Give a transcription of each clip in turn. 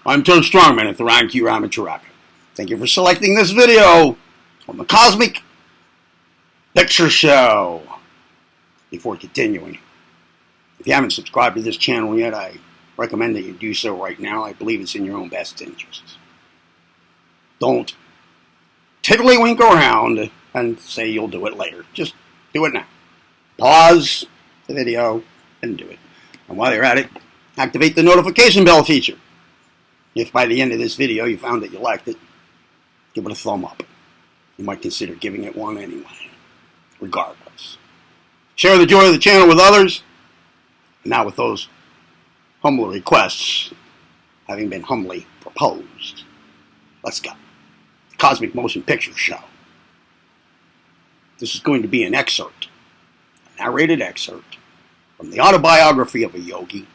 I'm Tone Strongman at the Ranki Ramacharaka. Thank you for selecting this video on the Cosmic Picture Show. Before continuing, if you haven't subscribed to this channel yet, I recommend that you do so right now. I believe it's in your own best interests. Don't tiddlywink around and say you'll do it later. Just do it now. Pause the video and do it. And while you're at it, activate the notification bell feature. If by the end of this video you found that you liked it, give it a thumb up. You might consider giving it one anyway, regardless. Share the joy of the channel with others. And now with those humble requests having been humbly proposed, let's go. The Cosmic Motion Picture Show. This is going to be an excerpt, a narrated excerpt, from the Autobiography of a Yogi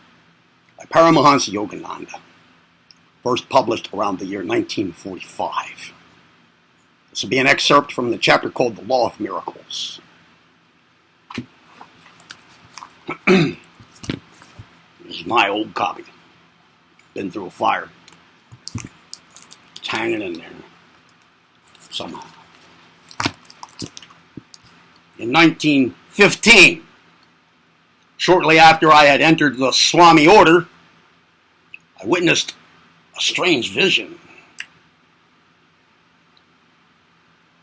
by Paramahansa Yogananda, first published around the year 1945. This will be an excerpt from the chapter called The Law of Miracles. This is my old copy. Been through a fire. It's hanging in there somehow. In 1915, shortly after I had entered the Swami order, I witnessed a strange vision.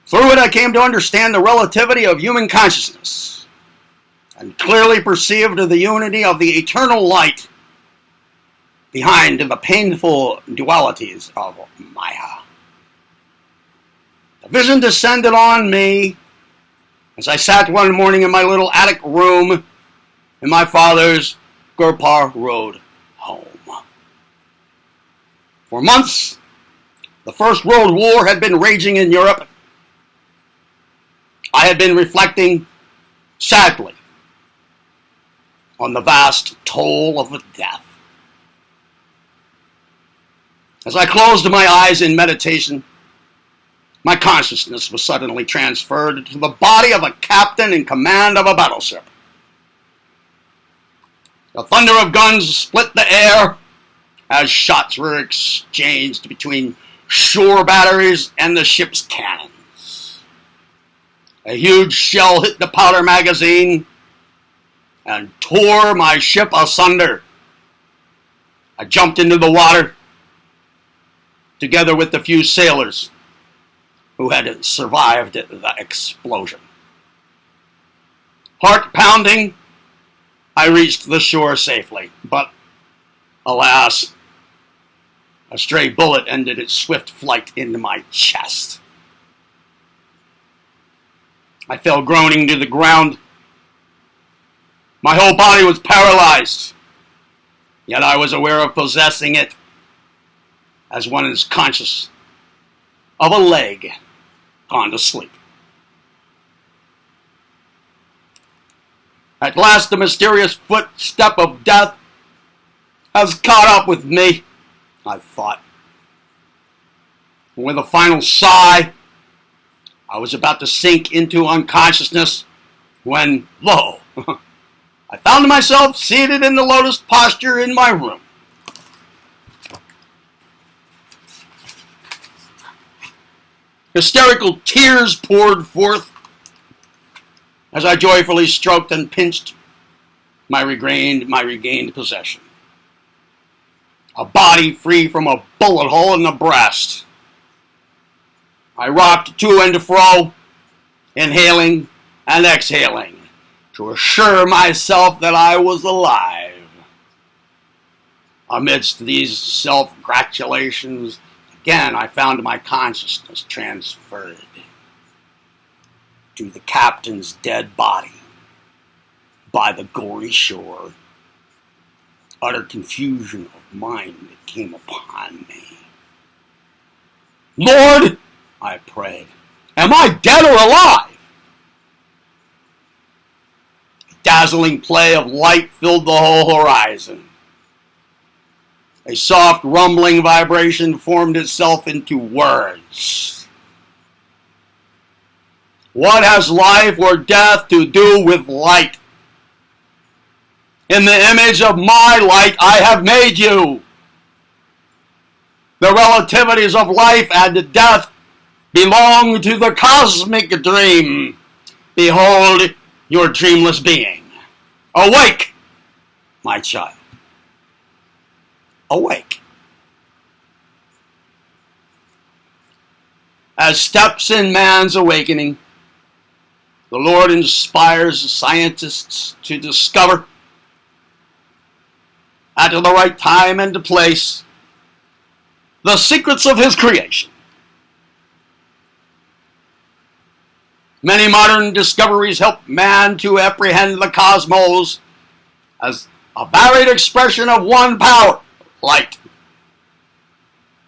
Through it, I came to understand the relativity of human consciousness and clearly perceived the unity of the eternal light behind the painful dualities of Maya. The vision descended on me as I sat one morning in my little attic room in my father's Gurpar Road home. For months, the First World War had been raging in Europe. I had been reflecting sadly on the vast toll of death. As I closed my eyes in meditation, my consciousness was suddenly transferred to the body of a captain in command of a battleship. The thunder of guns split the air as shots were exchanged between shore batteries and the ship's cannons. A huge shell hit the powder magazine and tore my ship asunder. I jumped into the water together with the few sailors who had survived the explosion. Heart pounding, I reached the shore safely, but alas, a stray bullet ended its swift flight into my chest. I fell groaning to the ground. My whole body was paralyzed, yet I was aware of possessing it as one is conscious of a leg gone to sleep. At last, the mysterious footstep of death has caught up with me, I thought. With a final sigh, I was about to sink into unconsciousness when, lo, I found myself seated in the lotus posture in my room. Hysterical tears poured forth as I joyfully stroked and pinched my regained possession. A body free from a bullet hole in the breast. I rocked to and fro, inhaling and exhaling, to assure myself that I was alive. Amidst these self-gratulations, again I found my consciousness transferred to the captain's dead body by the gory shore. Utter confusion of mind came upon me. Lord, I prayed, am I dead or alive? A dazzling play of light filled the whole horizon. A soft rumbling vibration formed itself into words. What has life or death to do with light? In the image of my light I have made you. The relativities of life and death belong to the cosmic dream. Behold your dreamless being. Awake, my child. Awake. As steps in man's awakening, the Lord inspires scientists to discover, at the right time and place, the secrets of his creation. Many modern discoveries help man to apprehend the cosmos as a varied expression of one power, light,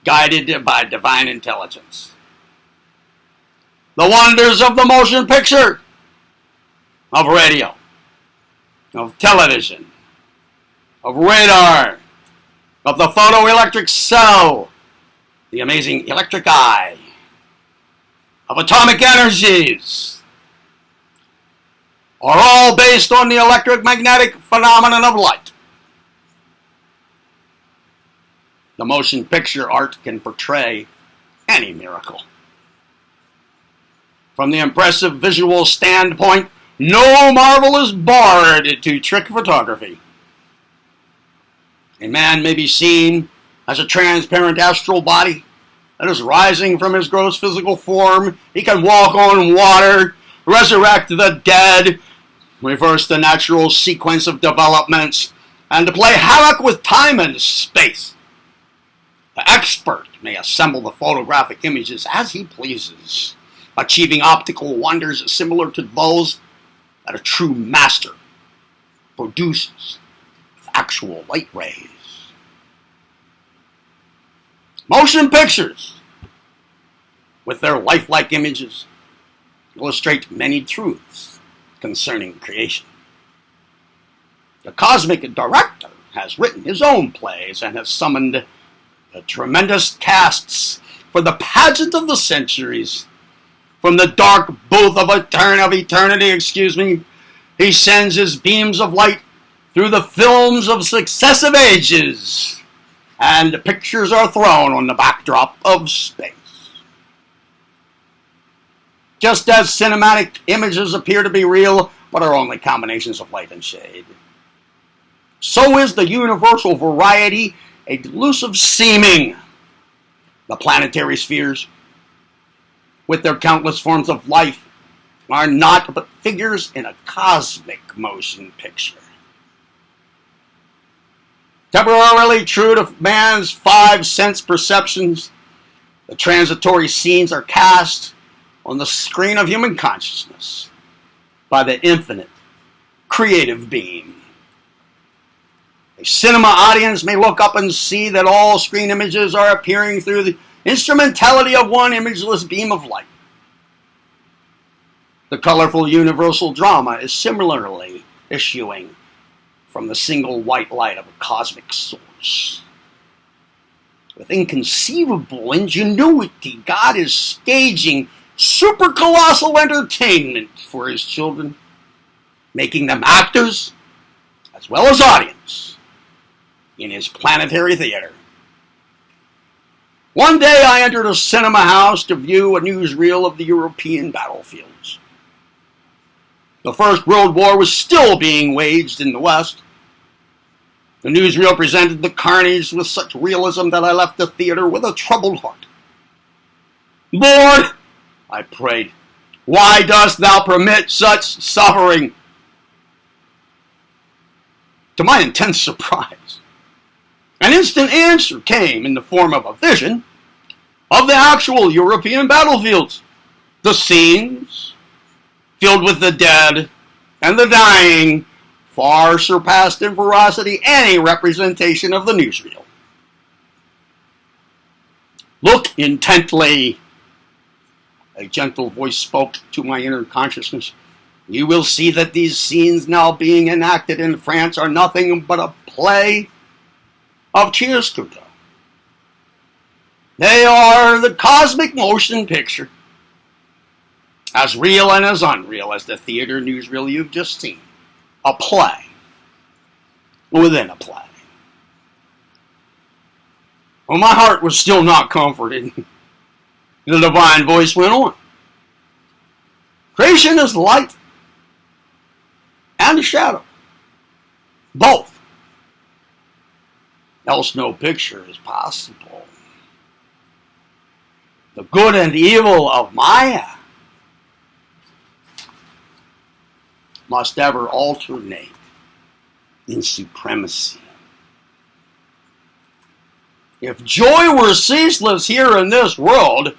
guided by divine intelligence. The wonders of the motion picture, of radio, of television, of radar, of the photoelectric cell, the amazing electric eye, of atomic energies, are all based on the electromagnetic phenomenon of light. The motion picture art can portray any miracle. From the impressive visual standpoint, no marvel is barred to trick photography. A man may be seen as a transparent astral body that is rising from his gross physical form. He can walk on water, resurrect the dead, reverse the natural sequence of developments, and to play havoc with time and space. The expert may assemble the photographic images as he pleases, achieving optical wonders similar to those that a true master produces with actual light rays. Motion pictures, with their lifelike images, illustrate many truths concerning creation. The cosmic director has written his own plays and has summoned the tremendous casts for the pageant of the centuries. From the dark booth of eternity, he sends his beams of light through the films of successive ages, and the pictures are thrown on the backdrop of space. Just as cinematic images appear to be real, but are only combinations of light and shade, so is the universal variety a delusive seeming. The planetary spheres, with their countless forms of life, are not but figures in a cosmic motion picture. Temporarily true to man's 5 sense perceptions, the transitory scenes are cast on the screen of human consciousness by the infinite creative being. A cinema audience may look up and see that all screen images are appearing through the instrumentality of one imageless beam of light. The colorful universal drama is similarly issuing from the single white light of a cosmic source. With inconceivable ingenuity, God is staging super colossal entertainment for his children, making them actors as well as audience in his planetary theater. One day I entered a cinema house to view a newsreel of the European battlefields. The First World War was still being waged in the West. The newsreel presented the carnage with such realism that I left the theater with a troubled heart. Lord, I prayed, why dost thou permit such suffering? To my intense surprise, an instant answer came in the form of a vision of the actual European battlefields. The scenes, filled with the dead and the dying, far surpassed in ferocity any representation of the newsreel. Look intently, a gentle voice spoke to my inner consciousness. You will see that these scenes now being enacted in France are nothing but a play of circa. They are the cosmic motion picture, as real and as unreal as the theater newsreel you've just seen. A play within a play. Well, my heart was still not comforted. The divine voice went on. Creation is light and shadow. Both. Else no picture is possible. The good and evil of Maya must ever alternate in supremacy. If joy were ceaseless here in this world,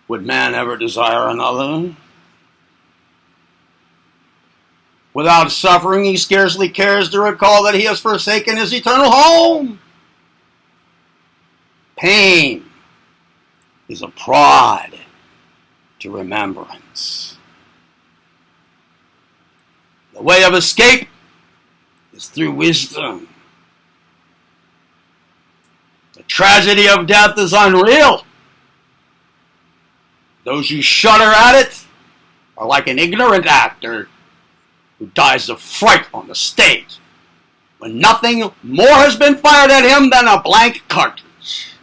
would man ever desire another? Without suffering, he scarcely cares to recall that he has forsaken his eternal home. Pain is a prod to remembrance. The way of escape is through wisdom. The tragedy of death is unreal. Those who shudder at it are like an ignorant actor who dies of fright on the stage when nothing more has been fired at him than a blank cartridge.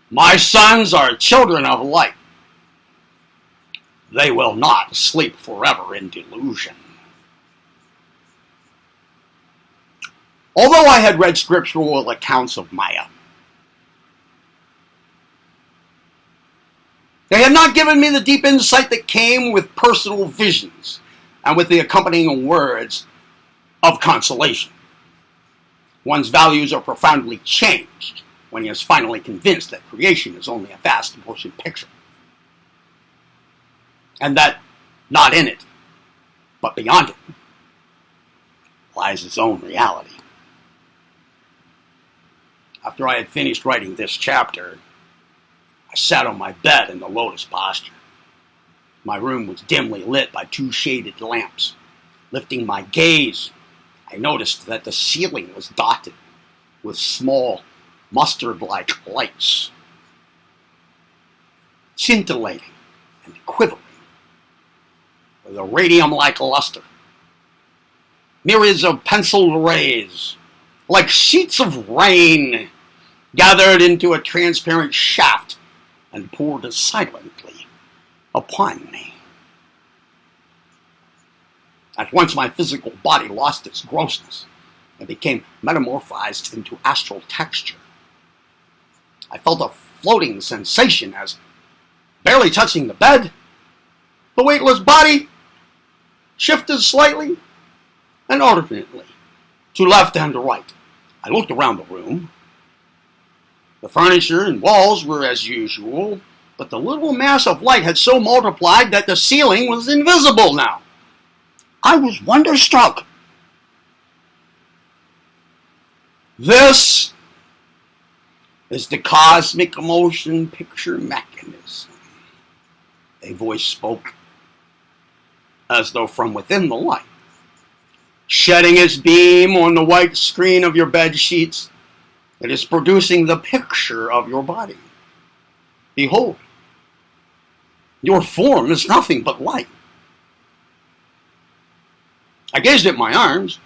My sons are children of light. They will not sleep forever in delusion. Although I had read scriptural accounts of Maya, they had not given me the deep insight that came with personal visions and with the accompanying words of consolation. One's values are profoundly changed when he is finally convinced that creation is only a vast motion picture, and that not in it, but beyond it, lies its own reality. After I had finished writing this chapter, I sat on my bed in the lotus posture. My room was dimly lit by two shaded lamps. Lifting my gaze, I noticed that the ceiling was dotted with small, mustard-like lights, scintillating and quivering with a radium-like luster. Myriads of penciled rays, like sheets of rain, gathered into a transparent shaft and poured silently upon me. At once my physical body lost its grossness and became metamorphosed into astral texture. I felt a floating sensation as, barely touching the bed, the weightless body shifted slightly and alternately to left and right. I looked around the room. The furniture and walls were as usual, but the little mass of light had so multiplied that the ceiling was invisible now. I was wonderstruck. This is the cosmic motion picture mechanism. A voice spoke, as though from within the light, shedding its beam on the white screen of your bed sheets. It is producing the picture of your body. Behold, your form is nothing but light. I gazed at my arms,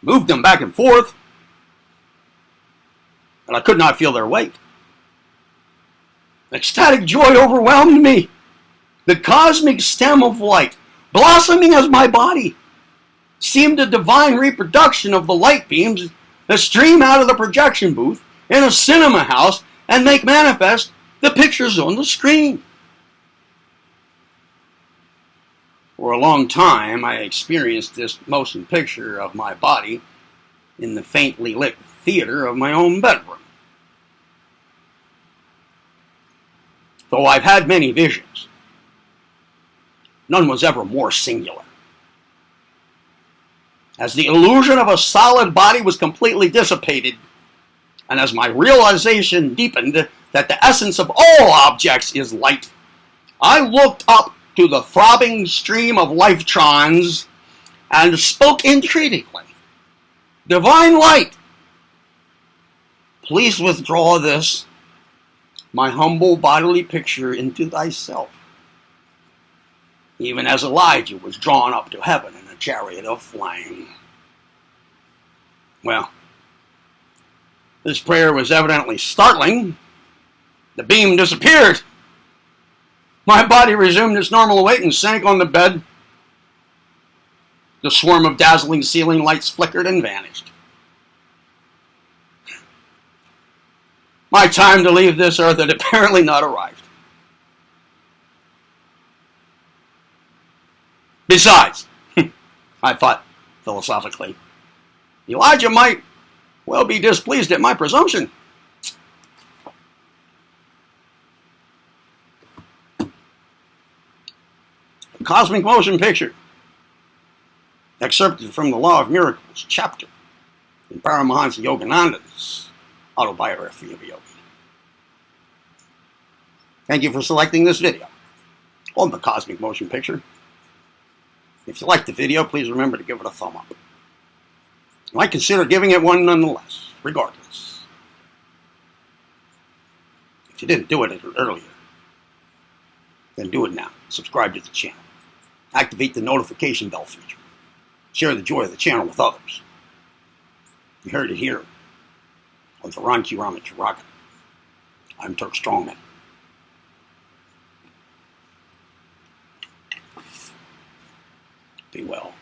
moved them back and forth, but I could not feel their weight. Ecstatic joy overwhelmed me. The cosmic stem of light, blossoming as my body, seemed a divine reproduction of the light beams that stream out of the projection booth in a cinema house and make manifest the pictures on the screen. For a long time, I experienced this motion picture of my body in the faintly lit theater of my own bedroom. Though I've had many visions, none was ever more singular. As the illusion of a solid body was completely dissipated, and as my realization deepened that the essence of all objects is light, I looked up to the throbbing stream of lifetrons and spoke entreatingly. Divine light, please withdraw this, my humble bodily picture, into thyself, even as Elijah was drawn up to heaven in a chariot of flame. Well, This prayer was evidently startling. The beam disappeared. My body resumed its normal weight and sank on the bed. The swarm of dazzling ceiling lights flickered and vanished. My time to leave this earth had apparently not arrived. Besides, I thought philosophically, Elijah might well be displeased at my presumption. A cosmic motion picture, excerpted from the Law of Miracles chapter in Paramahansa Yogananda's Autobiography of Yogi. Thank you for selecting this video on the cosmic motion picture. If you liked the video, please remember to give it a thumb up. You might consider giving it one nonetheless, regardless. If you didn't do it earlier, then do it now. Subscribe to the channel. Activate the notification bell feature. Share the joy of the channel with others. You heard it here on the Ramacharaka. I'm Turk Strongman. Be well.